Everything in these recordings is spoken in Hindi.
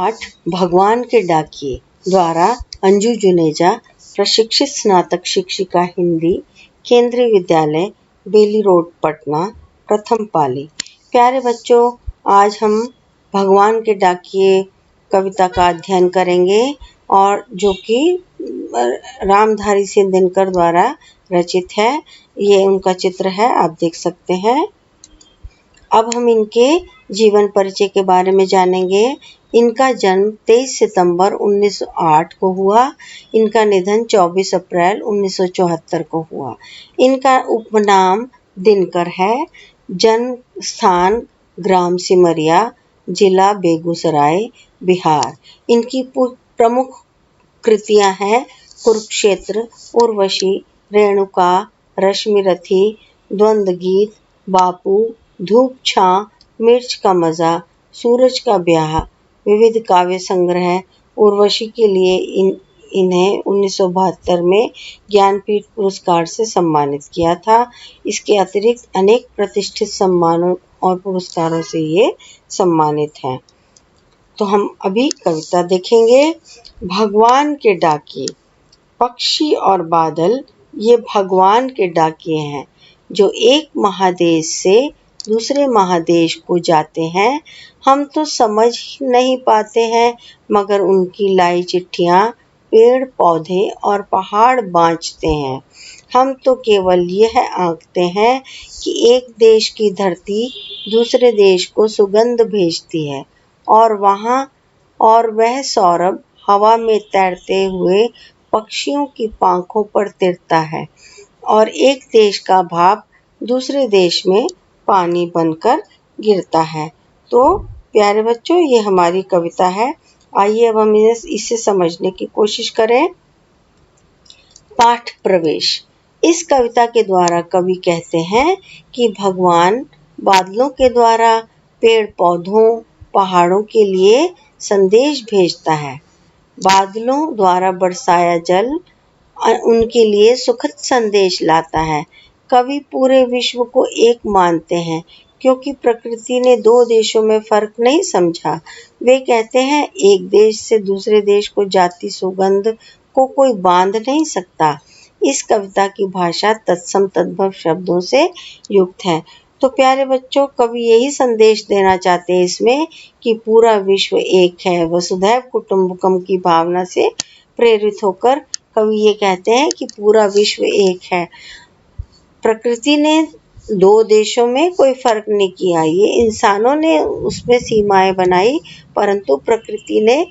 पाठ भगवान के डाकिए द्वारा अंजू जुनेजा, प्रशिक्षित स्नातक शिक्षिका हिंदी, केंद्रीय विद्यालय बेली रोड पटना, प्रथम पाली। प्यारे बच्चों, आज हम भगवान के डाकिए कविता का अध्ययन करेंगे और जो कि रामधारी सिंह दिनकर द्वारा रचित है। ये उनका चित्र है, आप देख सकते हैं। अब हम इनके जीवन परिचय के बारे में जानेंगे। इनका जन्म 23 सितंबर 1908 को हुआ। इनका निधन 24 अप्रैल 1974 को हुआ। इनका उपनाम दिनकर है। जन्म स्थान ग्राम सिमरिया, जिला बेगूसराय, बिहार। इनकी प्रमुख कृतियां हैं कुरुक्षेत्र, उर्वशी, रेणुका, रश्मिरथी, द्वंद्व गीत, बापू, धूप छां, मिर्च का मजा, सूरज का ब्याह, विविध काव्य संग्रह। उर्वशी के लिए इन्हें 1972 में ज्ञानपीठ पुरस्कार से सम्मानित किया था। इसके अतिरिक्त अनेक प्रतिष्ठित सम्मानों और पुरस्कारों से ये सम्मानित हैं। तो हम अभी कविता देखेंगे। भगवान के डाकिए। पक्षी और बादल ये भगवान के डाकिए हैं जो एक महादेश से दूसरे महादेश को जाते हैं। हम तो समझ नहीं पाते हैं, मगर उनकी लाई चिट्ठियां पेड़ पौधे और पहाड़ बाँचते हैं। हम तो केवल यह आंकते हैं कि एक देश की धरती दूसरे देश को सुगंध भेजती है और वह सौरभ हवा में तैरते हुए पक्षियों की पांखों पर तिरता है और एक देश का भाप दूसरे देश में पानी बनकर गिरता है। तो प्यारे बच्चों, ये हमारी कविता है। आइए अब हम इसे समझने की कोशिश करें। पाठ प्रवेश। इस कविता के द्वारा कवि कहते हैं कि भगवान बादलों के द्वारा पेड़ पौधों पहाड़ों के लिए संदेश भेजता है। बादलों द्वारा बरसाया जल उनके लिए सुखद संदेश लाता है। कवि पूरे विश्व को एक मानते हैं क्योंकि प्रकृति ने दो देशों में फर्क नहीं समझा। वे कहते हैं एक देश से दूसरे देश को जाती सुगंध को कोई बांध नहीं सकता। इस कविता की भाषा तत्सम तद्भव शब्दों से युक्त है। तो प्यारे बच्चों, कवि यही संदेश देना चाहते हैं इसमें कि पूरा विश्व एक है। वसुधैव कुटुंबकम की भावना से प्रेरित होकर कवि ये कहते हैं कि पूरा विश्व एक है। प्रकृति ने दो देशों में कोई फर्क नहीं किया। ये इंसानों ने उसमें सीमाएं बनाई, परंतु प्रकृति ने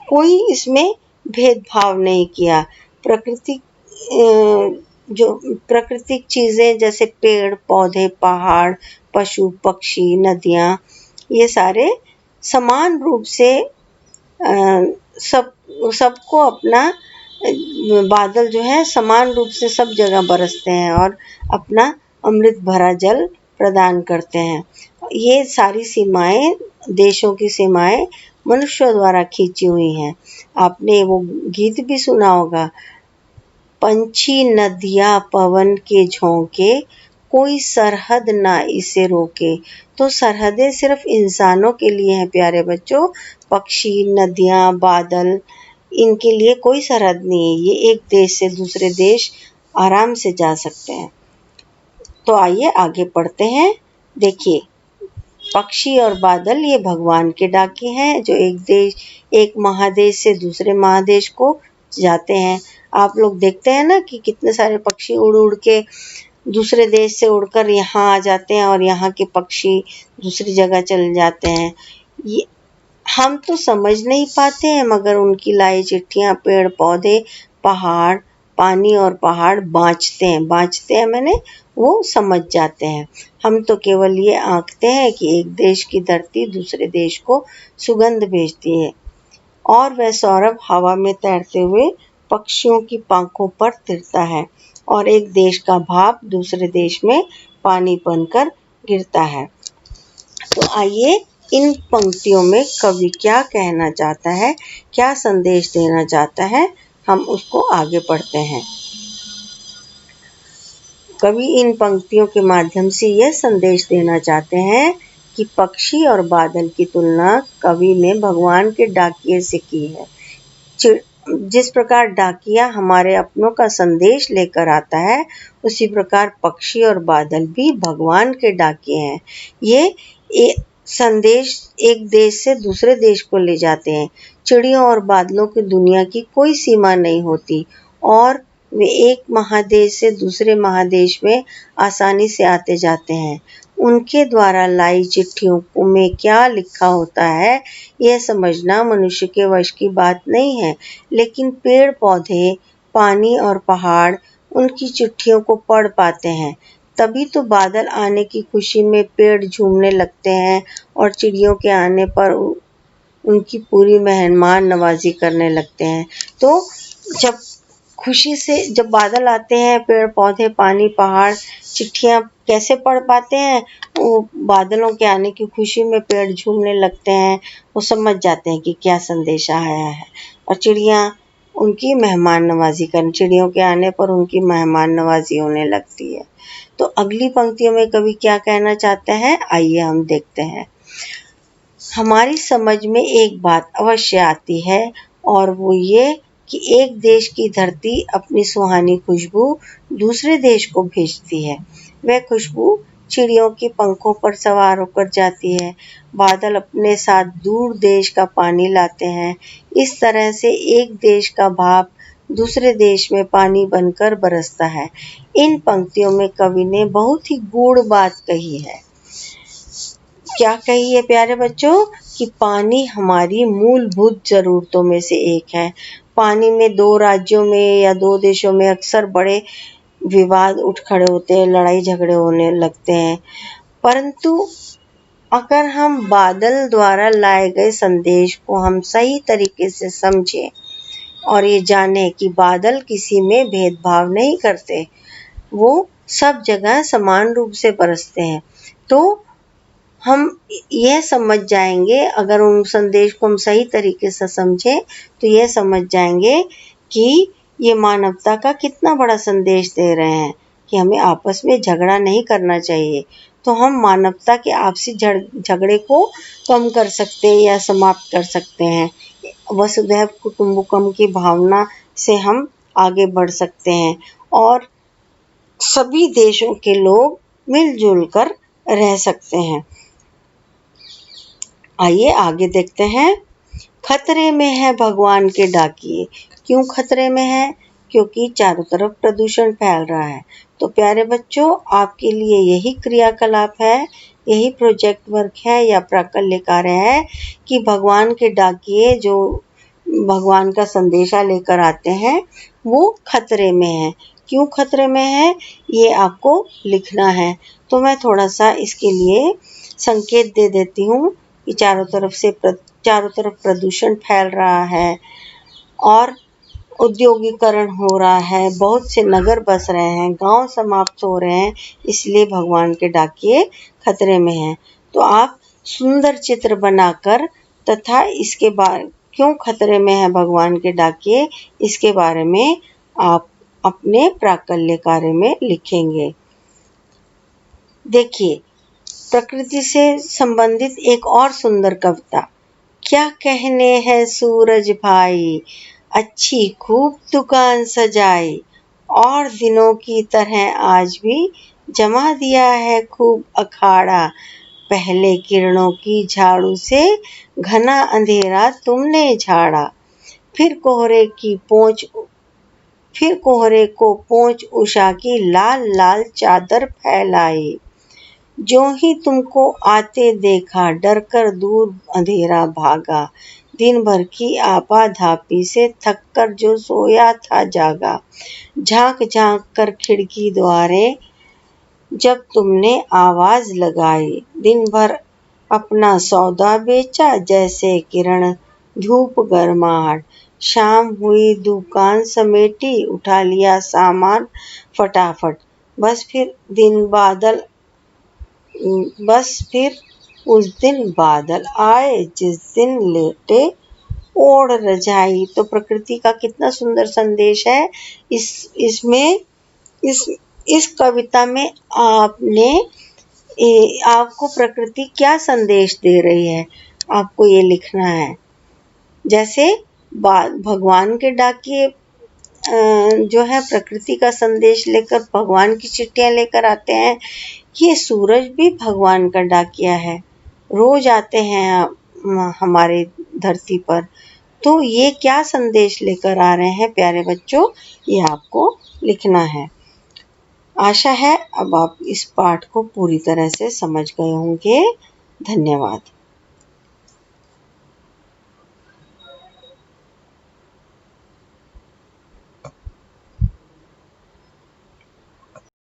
कोई इसमें भेदभाव नहीं किया। जो प्राकृतिक चीजें जैसे पेड़ पौधे पहाड़ पशु पक्षी नदियाँ, ये सारे समान रूप से सबको अपना बादल जो है समान रूप से सब जगह बरसते हैं और अपना अमृत भरा जल प्रदान करते हैं। ये सारी सीमाएं, देशों की सीमाएं मनुष्यों द्वारा खींची हुई हैं। आपने वो गीत भी सुना होगा, पंछी नदियाँ पवन के झोंके, कोई सरहद ना इसे रोके। तो सरहदें सिर्फ इंसानों के लिए हैं प्यारे बच्चों। पक्षी नदियाँ बादल, इनके लिए कोई सरहद नहीं है। ये एक देश से दूसरे देश आराम से जा सकते हैं। तो आइए आगे पढ़ते हैं। देखिए, पक्षी और बादल ये भगवान के डाके हैं जो एक महादेश से दूसरे महादेश को जाते हैं। आप लोग देखते हैं ना कि कितने सारे पक्षी उड़ उड़ के दूसरे देश से उड़कर यहाँ आ जाते हैं और यहाँ के पक्षी दूसरी जगह चले जाते हैं। ये हम तो समझ नहीं पाते हैं, मगर उनकी लाई चिट्ठियाँ पेड़ पौधे पहाड़ पानी और पहाड़ बाँचते हैं मैंने वो समझ जाते हैं। हम तो केवल ये आंकते हैं कि एक देश की धरती दूसरे देश को सुगंध भेजती है और वह सौरभ हवा में तैरते हुए पक्षियों की पांखों पर तिरता है और एक देश का भाप दूसरे देश में पानी बनकर गिरता है। तो आइए इन पंक्तियों में कवि क्या कहना चाहता है, क्या संदेश देना चाहता है, हम उसको आगे पढ़ते हैं। कवि इन पंक्तियों के माध्यम से यह संदेश देना चाहते हैं कि पक्षी और बादल की तुलना कवि ने भगवान के डाकिये से की है। जिस प्रकार डाकिया हमारे अपनों का संदेश लेकर आता है, उसी प्रकार पक्षी और बादल भी भगवान के डाकिये हैं। ये संदेश एक देश से दूसरे देश को ले जाते हैं। चिड़ियों और बादलों की दुनिया की कोई सीमा नहीं होती और वे एक महादेश से दूसरे महादेश में आसानी से आते जाते हैं। उनके द्वारा लाई चिट्ठियों में क्या लिखा होता है, यह समझना मनुष्य के वश की बात नहीं है, लेकिन पेड़ पौधे, पानी और पहाड़ उनकी चिट्ठियों को पढ़ पाते हैं। तभी तो बादल आने की खुशी में पेड़ झूमने लगते हैं और चिड़ियों के आने पर उनकी पूरी मेहमान नवाजी करने लगते हैं। तो जब खुशी से जब बादल आते हैं, पेड़ पौधे, पानी, पहाड़ चिट्ठियां कैसे पढ़ पाते हैं? वो बादलों के आने की खुशी में पेड़ झूमने लगते हैं, वो समझ जाते हैं कि क्या संदेश आया है। और चिड़ियां उनकी मेहमान नवाजी चिड़ियों के आने पर उनकी मेहमान नवाजी होने लगती है। तो अगली पंक्तियों में कवि क्या कहना चाहते हैं, आइए हम देखते हैं। हमारी समझ में एक बात अवश्य आती है और वो ये कि एक देश की धरती अपनी सुहानी खुशबू दूसरे देश को भेजती है। वह खुशबू चिड़ियों के पंखों पर सवार होकर जाती है। बादल अपने साथ दूर देश का पानी लाते हैं। इस तरह से एक देश का भाप दूसरे देश में पानी बनकर बरसता है। इन पंक्तियों में कवि ने बहुत ही गूढ़ बात कही है। क्या कही है प्यारे बच्चों? कि पानी हमारी मूलभूत जरूरतों में से एक है। पानी में दो राज्यों में या दो देशों में अक्सर बड़े विवाद उठ खड़े होते हैं, लड़ाई झगड़े होने लगते हैं। परंतु अगर हम बादल द्वारा लाए गए संदेश को हम सही तरीके से समझें और ये जाने कि बादल किसी में भेदभाव नहीं करते, वो सब जगह समान रूप से बरसते हैं, तो हम यह समझ जाएंगे, अगर उन संदेश को हम सही तरीके से समझें तो यह समझ जाएंगे कि ये मानवता का कितना बड़ा संदेश दे रहे हैं कि हमें आपस में झगड़ा नहीं करना चाहिए। तो हम मानवता के आपसी झगड़े को कम कर सकते हैं या समाप्त कर सकते हैं। वसुधैव कुटुंबकम की भावना से हम आगे बढ़ सकते हैं और सभी देशों के लोग मिलजुल कर रह सकते हैं। आइए आगे देखते हैं। खतरे में है भगवान के डाकिये। क्यों खतरे में है? क्योंकि चारों तरफ प्रदूषण फैल रहा है। तो प्यारे बच्चों, आपके लिए यही क्रियाकलाप है, यही प्रोजेक्ट वर्क है या प्राकल्य कार्य है कि भगवान के डाकिये जो भगवान का संदेशा लेकर आते हैं वो खतरे में है। क्यों खतरे में है, ये आपको लिखना है। तो मैं थोड़ा सा इसके लिए संकेत दे देती हूँ कि चारों तरफ प्रदूषण फैल रहा है और औद्योगिकरण हो रहा है, बहुत से नगर बस रहे हैं, गांव समाप्त हो रहे हैं, इसलिए भगवान के डाकिये खतरे में हैं। तो आप सुंदर चित्र बनाकर तथा इसके बारे क्यों खतरे में है भगवान के डाकिये, इसके बारे में आप अपने प्राकल्य कार्य में लिखेंगे। देखिए, प्रकृति से संबंधित एक और सुंदर कविता। क्या कहने हैं सूरज भाई, अच्छी खूब दुकान सजाई, और दिनों की तरह आज भी जमा दिया है खूब अखाड़ा। पहले किरणों की झाड़ू से घना अंधेरा तुमने झाड़ा, फिर कोहरे को पोंछ उषा की लाल लाल चादर फैलाई। जो ही तुमको आते देखा, डर कर दूर अंधेरा भागा। दिन भर की आपाधापी से थक कर जो सोया था जागा। झांक झांक कर खिड़की द्वारे जब तुमने आवाज लगाई। दिन भर अपना सौदा बेचा, जैसे किरण धूप गर्माहट। शाम हुई दुकान समेटी, उठा लिया सामान फटाफट। बस फिर उस दिन बादल आए, जिस दिन लेटे ओढ़ रजाई। तो प्रकृति का कितना सुंदर संदेश है। इस कविता में आपने आपको प्रकृति क्या संदेश दे रही है, आपको ये लिखना है। जैसे भगवान के डाकिए जो है प्रकृति का संदेश लेकर भगवान की चिट्ठियां लेकर आते हैं। ये सूरज भी भगवान का डाकिया है, रोज आते हैं हमारे धरती पर। तो ये क्या संदेश लेकर आ रहे हैं प्यारे बच्चों, ये आपको लिखना है। आशा है अब आप इस पाठ को पूरी तरह से समझ गए होंगे। धन्यवाद।